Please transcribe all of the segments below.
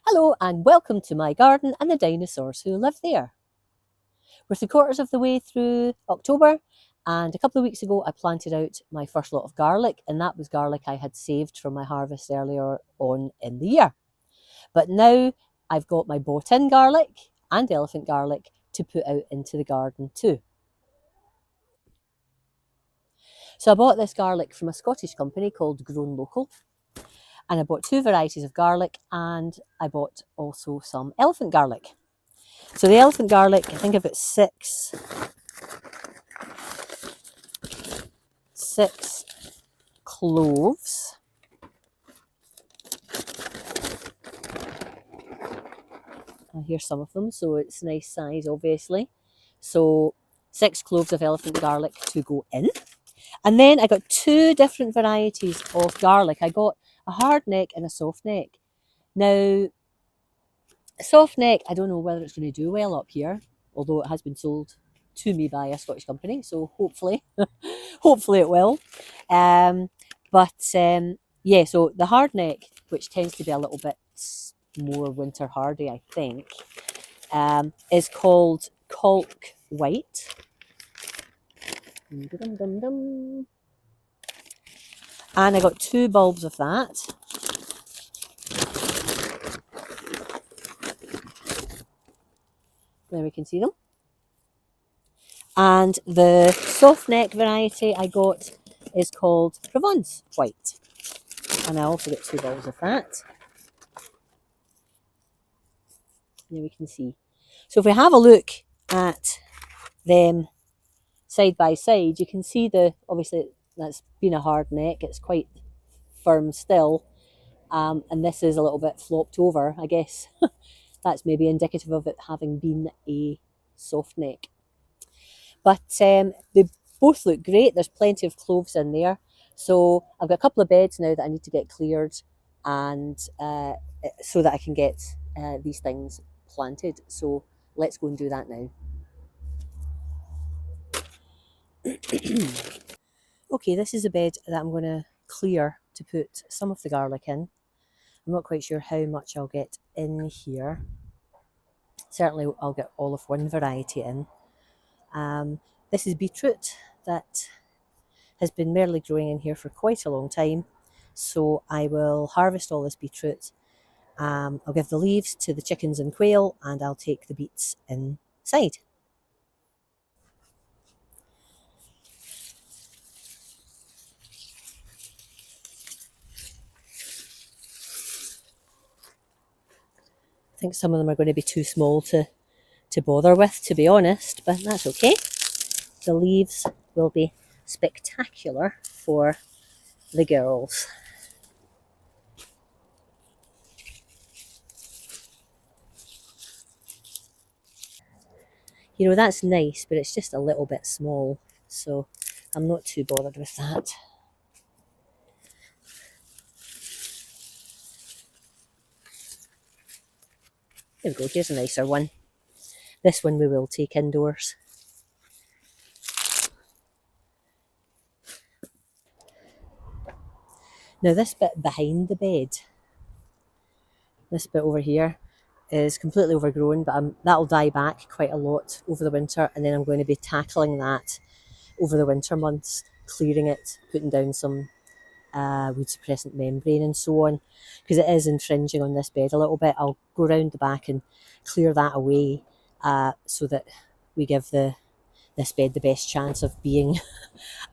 Hello and welcome to my garden and the dinosaurs who live there. We're 3/4 of the way through October, and a couple of weeks ago I planted out my first lot of garlic, and that was garlic I had saved from my harvest earlier on in the year. But now I've got my bought-in garlic and elephant garlic to put out into the garden too. So I bought this garlic from a Scottish company called Grown Local, and I bought 2 varieties of garlic, and I bought also some elephant garlic. So the elephant garlic, I think I've got six cloves. Here's some of them, so it's nice size, obviously. So 6 cloves of elephant garlic to go in. And then I got 2 different varieties of garlic. I got a hard neck and a soft neck. Now, a soft neck, I don't know whether it's going to do well up here, although it has been sold to me by a Scottish company, so hopefully, hopefully it will. Yeah, so the hard neck, which tends to be a little bit more winter hardy, I think, is called Colk White. And I got 2 bulbs of that. There we can see them. And the soft neck variety I got is called Provence White. And I also got 2 bulbs of that. There we can see. So if we have a look at them side by side, you can see obviously that's been a hard neck. It's quite firm still. And this is a little bit flopped over, I guess. That's maybe indicative of it having been a soft neck. But they both look great. There's plenty of cloves in there. So I've got a couple of beds now that I need to get cleared, and so that I can get these things planted. So let's go and do that now. Okay, this is a bed that I'm going to clear to put some of the garlic in. I'm not quite sure how much I'll get in here. Certainly I'll get all of one variety in. This is beetroot that has been merely growing in here for quite a long time. So I will harvest all this beetroot. I'll give the leaves to the chickens and quail, and I'll take the beets inside. I think some of them are going to be too small to bother with, to be honest, but that's okay. The leaves will be spectacular for the girls. You know, that's nice, but it's just a little bit small, so I'm not too bothered with that. There we go, here's a nicer one. This one we will take indoors. Now this bit behind the bed, this bit over here, is completely overgrown, but that'll die back quite a lot over the winter, and then I'm going to be tackling that over the winter months, clearing it, putting down some weed suppressant membrane and so on, because it is infringing on this bed a little bit. I'll go around the back and clear that away so that we give this bed the best chance of being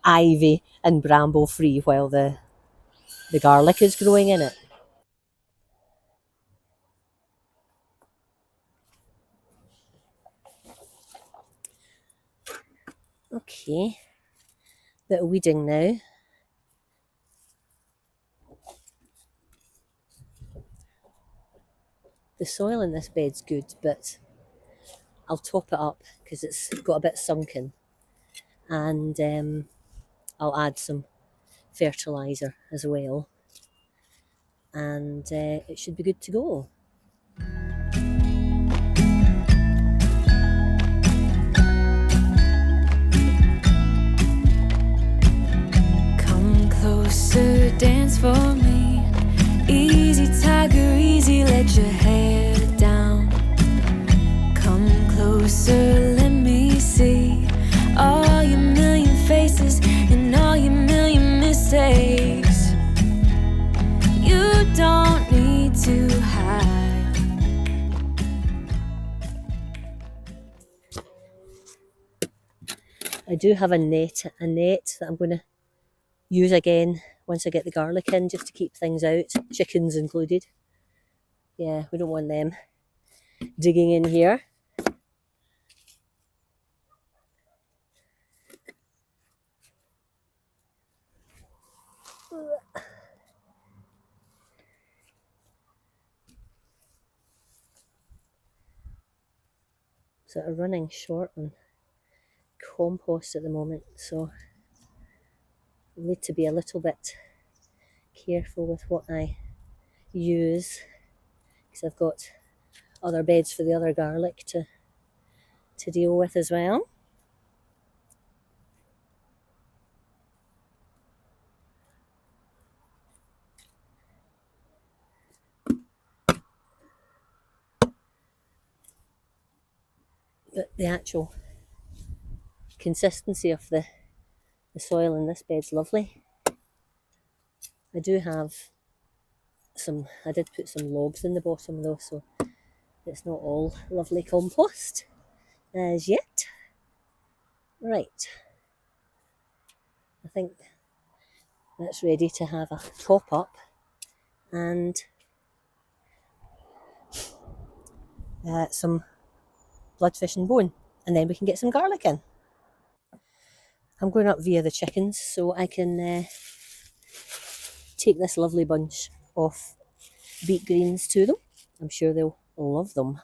ivy and bramble free while the garlic is growing in it. Okay, bit of weeding now. The soil in this bed's good, but I'll top it up because it's got a bit sunken, and I'll add some fertiliser as well, and it should be good to go. Come closer, dance for me. Easy tiger, easy, let your hair too high. I do have a net that I'm going to use again once I get the garlic in, just to keep things out, chickens included. Yeah, we don't want them digging in here. Sort of running short on compost at the moment, so I need to be a little bit careful with what I use, because I've got other beds for the other garlic to deal with as well. But the actual consistency of the soil in this bed's lovely. I do have I did put some logs in the bottom though, so it's not all lovely compost as yet. Right, I think that's ready to have a top up and some bloodfish and bone, and then we can get some garlic in. I'm going up via the chickens so I can take this lovely bunch of beet greens to them. I'm sure they'll love them.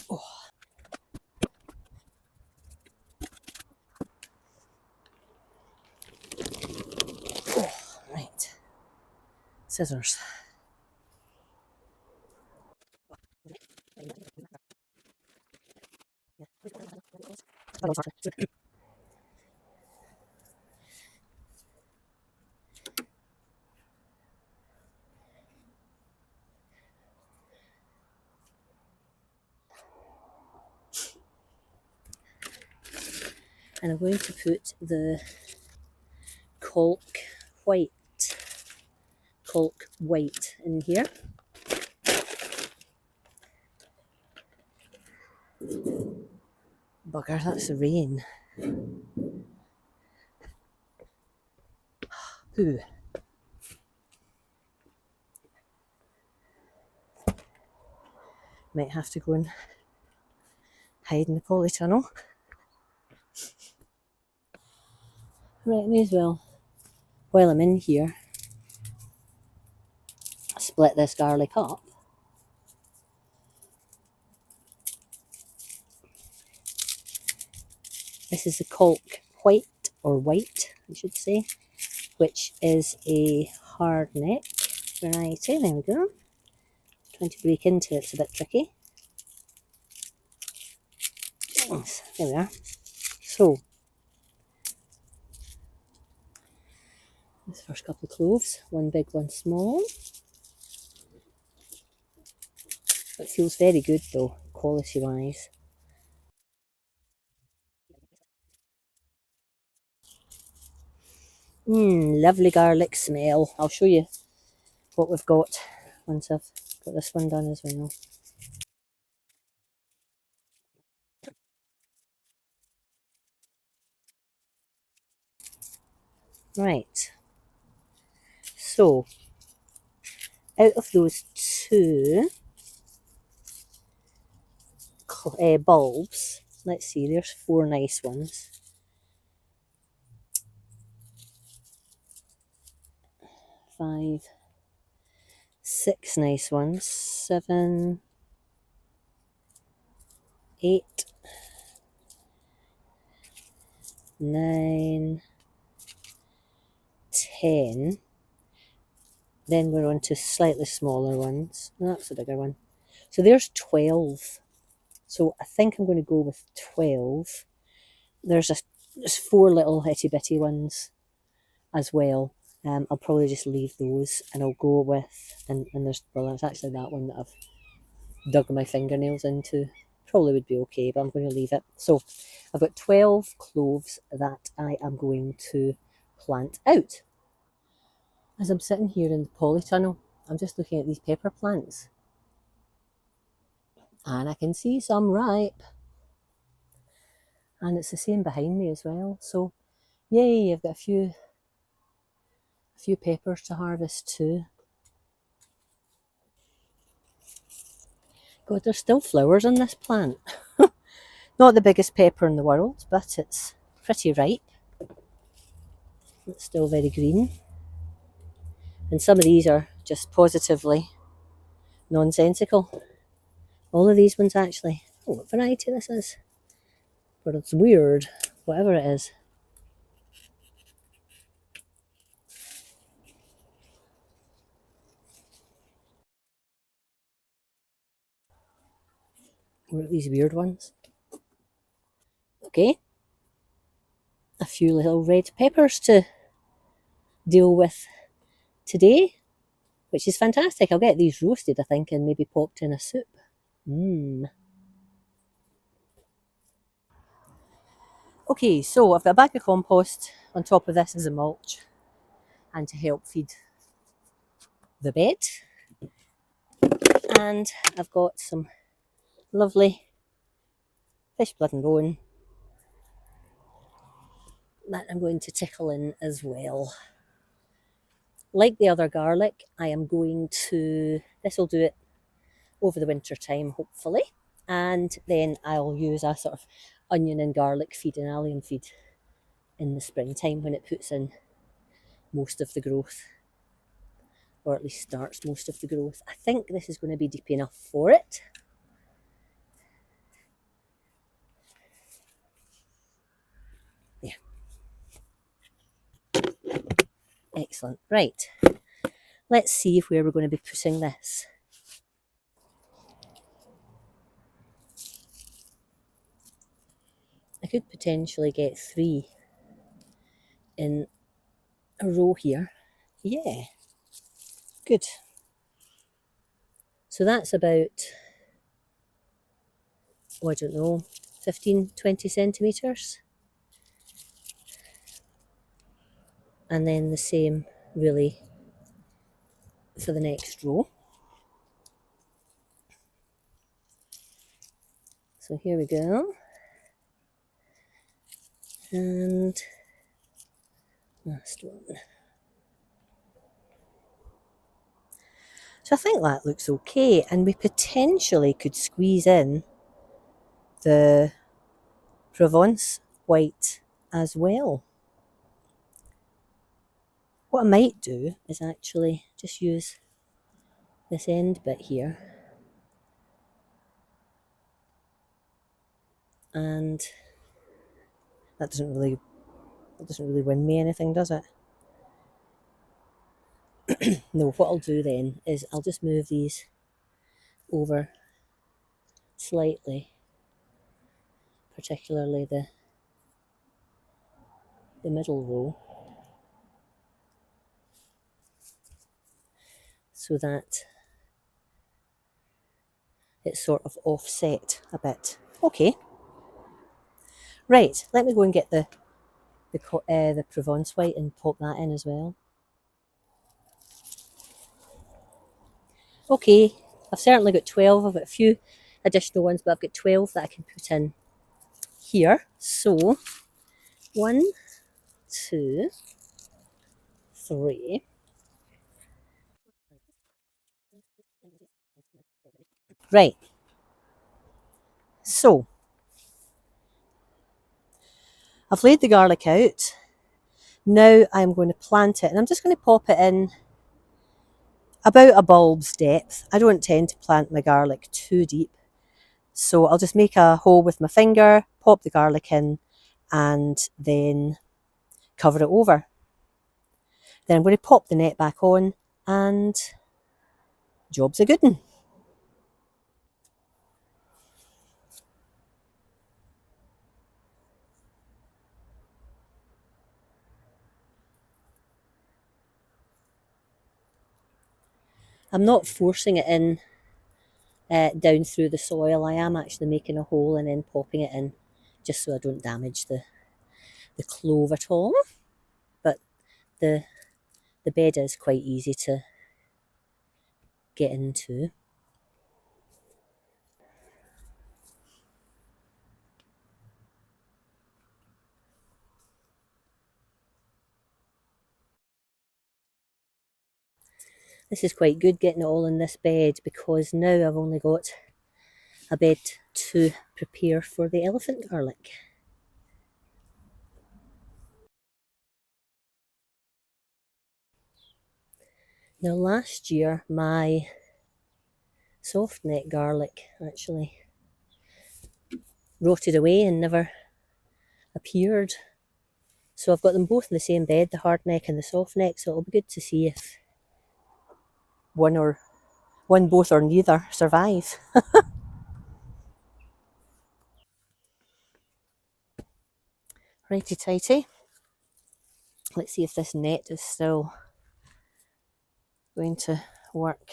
Oh. Oh, right. Scissors. And I'm going to put the caulk white in here. Bugger, that's the rain. Ooh. Might have to go and hide in the polytunnel. Right, may as well, while I'm in here, split this garlic up. This is the caulk white, or white, I should say, which is a hard neck variety. There we go. Trying to break into it's a bit tricky. Thanks. There we are. So, this first couple of cloves, one big, one small. It feels very good though, quality wise. Lovely garlic smell. I'll show you what we've got once I've got this one done as well. Right, so out of those two bulbs, let's see, there's 4 nice ones. 5, 6 nice ones, 7, 8, 9, 10. Then we're on to slightly smaller ones. That's a bigger one. So there's 12. So I think I'm going to go with 12. There's 4 little itty bitty ones as well. I'll probably just leave those, and I'll go with, and there's actually that one that I've dug my fingernails into. Probably would be okay, but I'm going to leave it. So I've got 12 cloves that I am going to plant out. As I'm sitting here in the polytunnel, I'm just looking at these pepper plants. And I can see some ripe. And it's the same behind me as well. So, yay, I've got a few peppers to harvest too. God, there's still flowers on this plant. Not the biggest pepper in the world, but it's pretty ripe. It's still very green. And some of these are just positively nonsensical. All of these ones actually. Oh, what variety this is. But it's weird, whatever it is. What are these weird ones? Okay. A few little red peppers to deal with today, which is fantastic. I'll get these roasted, I think, and maybe popped in a soup. Okay, so I've got a bag of compost on top of this as a mulch and to help feed the bed. And I've got some lovely fish blood and bone that I'm going to tickle in as well. Like the other garlic, I am going to, this will do it over the winter time, hopefully. And then I'll use a sort of onion and garlic feed, an allium feed, in the springtime when it puts in most of the growth, or at least starts most of the growth. I think this is going to be deep enough for it. Yeah. Excellent. Right. Let's see where we're going to be putting this. I could potentially get 3 in a row here. Yeah. Good. So that's about, oh, I don't know, 15, 20 centimetres. And then the same, really, for the next row. So here we go. And last one. So I think that looks okay, and we potentially could squeeze in the Provence white as well. What I might do is actually just use this end bit here, and that doesn't really win me anything, does it? No, what I'll do then is I'll just move these over slightly, particularly the middle row, so that it's sort of offset a bit. Okay. Right, let me go and get the Provence white and pop that in as well. Okay, I've certainly got 12. I've got a few additional ones, but I've got 12 that I can put in here. So 1, 2, 3. Right. So I've laid the garlic out. Now I'm going to plant it, and I'm just going to pop it in about a bulb's depth. I don't tend to plant my garlic too deep. So I'll just make a hole with my finger, pop the garlic in, and then cover it over. Then I'm going to pop the net back on, and job's a good one. I'm not forcing it in down through the soil. I am actually making a hole and then popping it in, just so I don't damage the clove at all. But the bed is quite easy to get into. This is quite good getting it all in this bed, because now I've only got a bed to prepare for the elephant garlic. Now last year my soft neck garlic actually rotted away and never appeared. So I've got them both in the same bed, the hard neck and the soft neck, so it'll be good to see if one, both, or neither survive. Righty tighty. Let's see if this net is still going to work.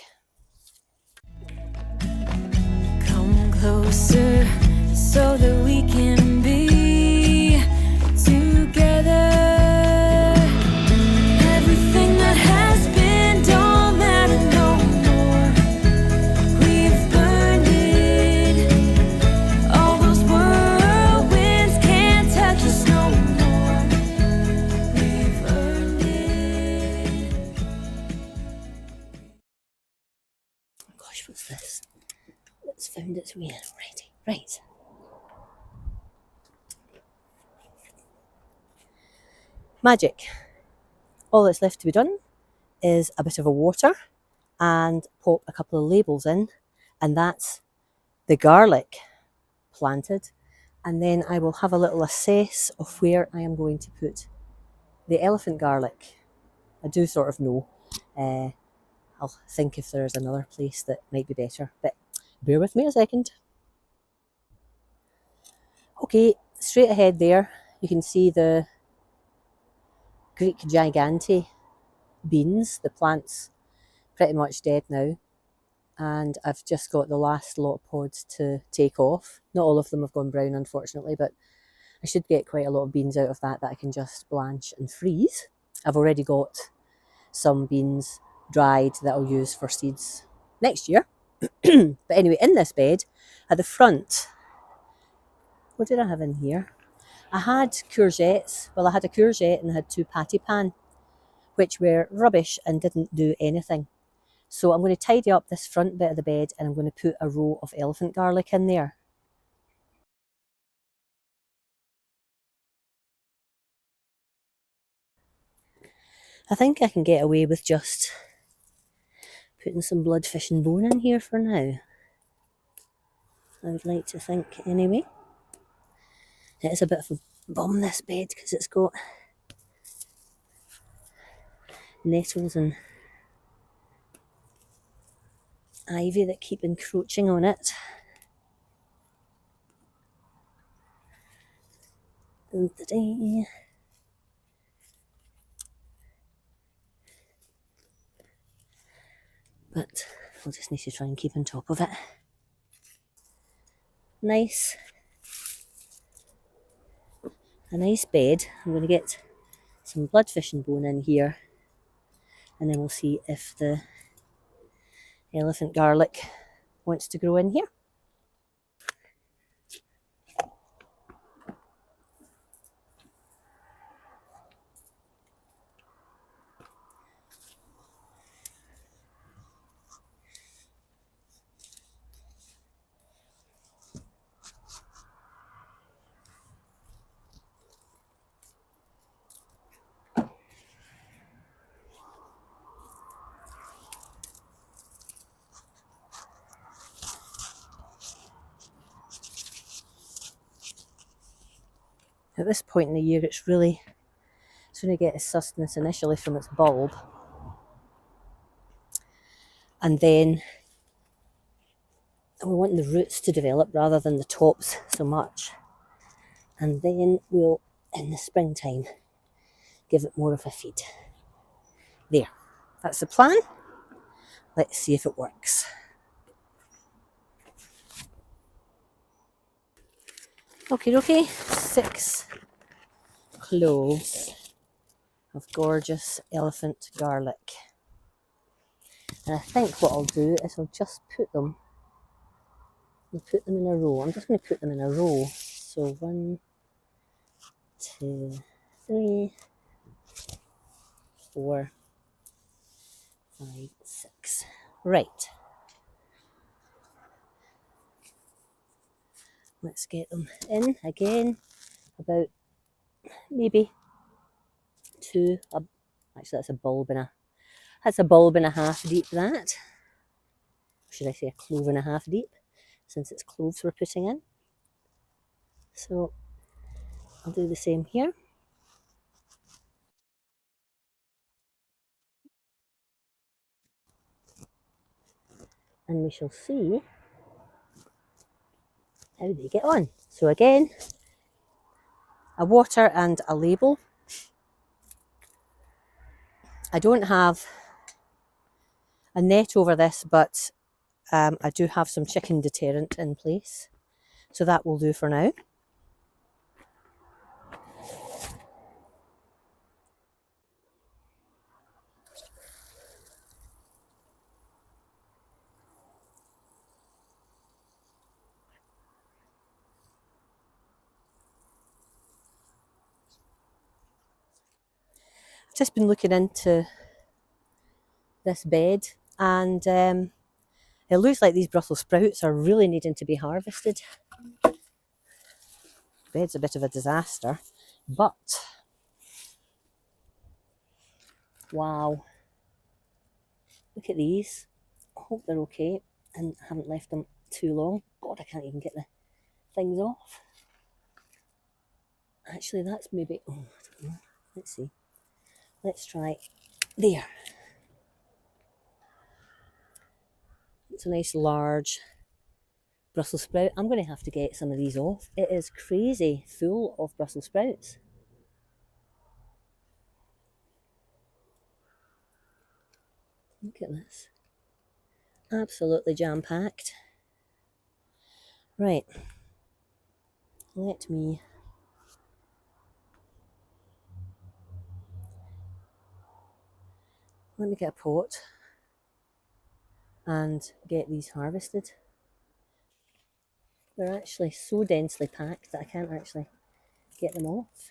Come closer so that we can be together. Everything that has been don't matter no more. We've burned it. All those whirlwinds can't touch us no more. We've earned it. Gosh, what's this? It's found its way in already. Right. Magic. All that's left to be done is a bit of a water and pop a couple of labels in, and that's the garlic planted. And then I will have a little assess of where I am going to put the elephant garlic. I do sort of know. I'll think if there's another place that might be better, but bear with me a second. Okay, straight ahead there, you can see the Greek gigante beans. The plant's pretty much dead now, and I've just got the last lot of pods to take off. Not all of them have gone brown, unfortunately, but I should get quite a lot of beans out of that I can just blanch and freeze. I've already got some beans dried that I'll use for seeds next year. But anyway, in this bed, at the front, what did I have in here? I had courgettes. Well, I had a courgette and I had 2 patty pan, which were rubbish and didn't do anything. So I'm going to tidy up this front bit of the bed, and I'm going to put a row of elephant garlic in there. I think I can get away with just putting some bloodfish and bone in here for now. I would like to think anyway. It is a bit of a bum, this bed, because it's got nettles and ivy that keep encroaching on it. But I'll just need to try and keep on top of it. Nice. A nice bed. I'm going to get some bloodfish and bone in here, and then we'll see if the elephant garlic wants to grow in here. At this point in the year, it's going to get its sustenance initially from its bulb, and then we want the roots to develop rather than the tops so much, and then we'll, in the springtime, give it more of a feed. There, that's the plan. Let's see if it works. Okay, 6 cloves of gorgeous elephant garlic. And I think what I'll do is I'll just put them in a row. I'm just going to put them in a row. So 1, 2, 3, 4, 5, 6. Right. Let's get them in again. About maybe 2. Actually, that's a bulb and a half deep. That, should I say, a clove and a half deep, since it's cloves we're putting in. So I'll do the same here. And we shall see how they get on. So again, a water and a label. I don't have a net over this, but I do have some chicken deterrent in place. So that will do for now. I've just been looking into this bed, and it looks like these Brussels sprouts are really needing to be harvested. The bed's a bit of a disaster, but wow, look at these. I hope they're okay and haven't left them too long. God, I can't even get the things off. Actually, that's maybe, I don't know. Let's see. Let's try there. It's a nice large Brussels sprout. I'm going to have to get some of these off. It is crazy full of Brussels sprouts. Look at this. Absolutely jam-packed. Right. Let me get a pot and get these harvested. They're actually so densely packed that I can't actually get them off.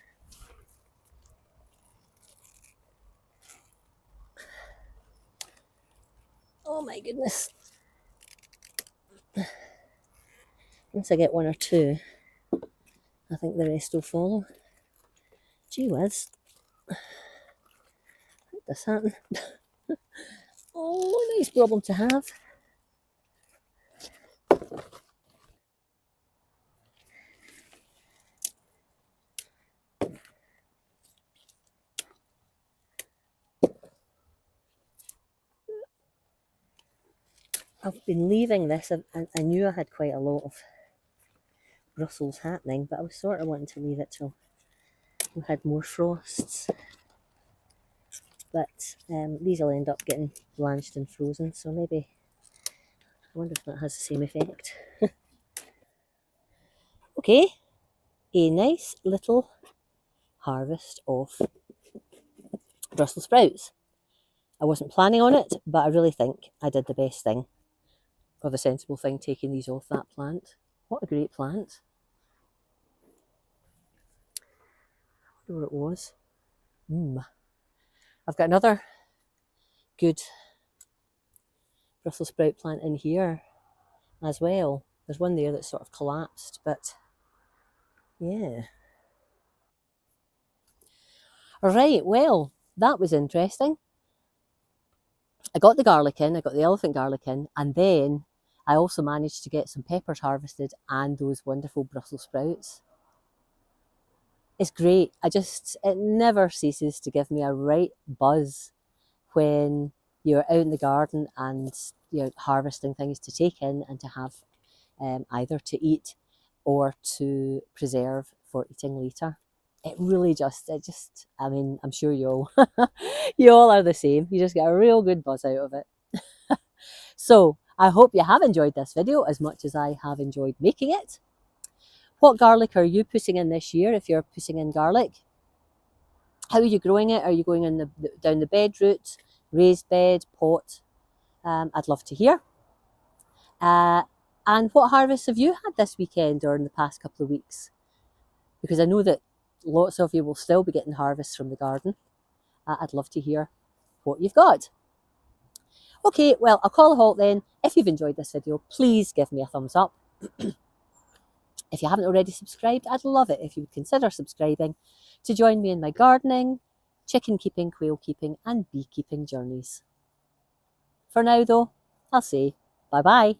Oh my goodness. Once I get 1 or 2, I think the rest will follow. Gee whiz. Let this happen. Oh, nice problem to have. I've been leaving this. I knew I had quite a lot of Brussels happening, but I was sort of wanting to leave it till we had more frosts. But these will end up getting blanched and frozen, so maybe, I wonder if that has the same effect. Okay, a nice little harvest of Brussels sprouts. I wasn't planning on it, but I really think I did the best thing, or the sensible thing, taking these off that plant. What a great plant. I wonder what it was. I've got another good Brussels sprout plant in here as well. There's one there that's sort of collapsed, but yeah. Alright, well, that was interesting. I got the garlic in, I got the elephant garlic in, and then I also managed to get some peppers harvested and those wonderful Brussels sprouts. It's great. It never ceases to give me a right buzz when you're out in the garden and you're harvesting things to take in and to have either to eat or to preserve for eating later. It really I mean, I'm sure you all are the same. You just get a real good buzz out of it. So I hope you have enjoyed this video as much as I have enjoyed making it. What garlic are you putting in this year if you're putting in garlic? How are you growing it? Are you going in down the bed route, raised bed, pot? I'd love to hear. And what harvests have you had this weekend or in the past couple of weeks? Because I know that lots of you will still be getting harvests from the garden. I'd love to hear what you've got. Okay, well, I'll call a halt then. If you've enjoyed this video, please give me a thumbs up. If you haven't already subscribed, I'd love it if you would consider subscribing to join me in my gardening, chicken keeping, quail keeping, and beekeeping journeys. For now, though, I'll say bye-bye.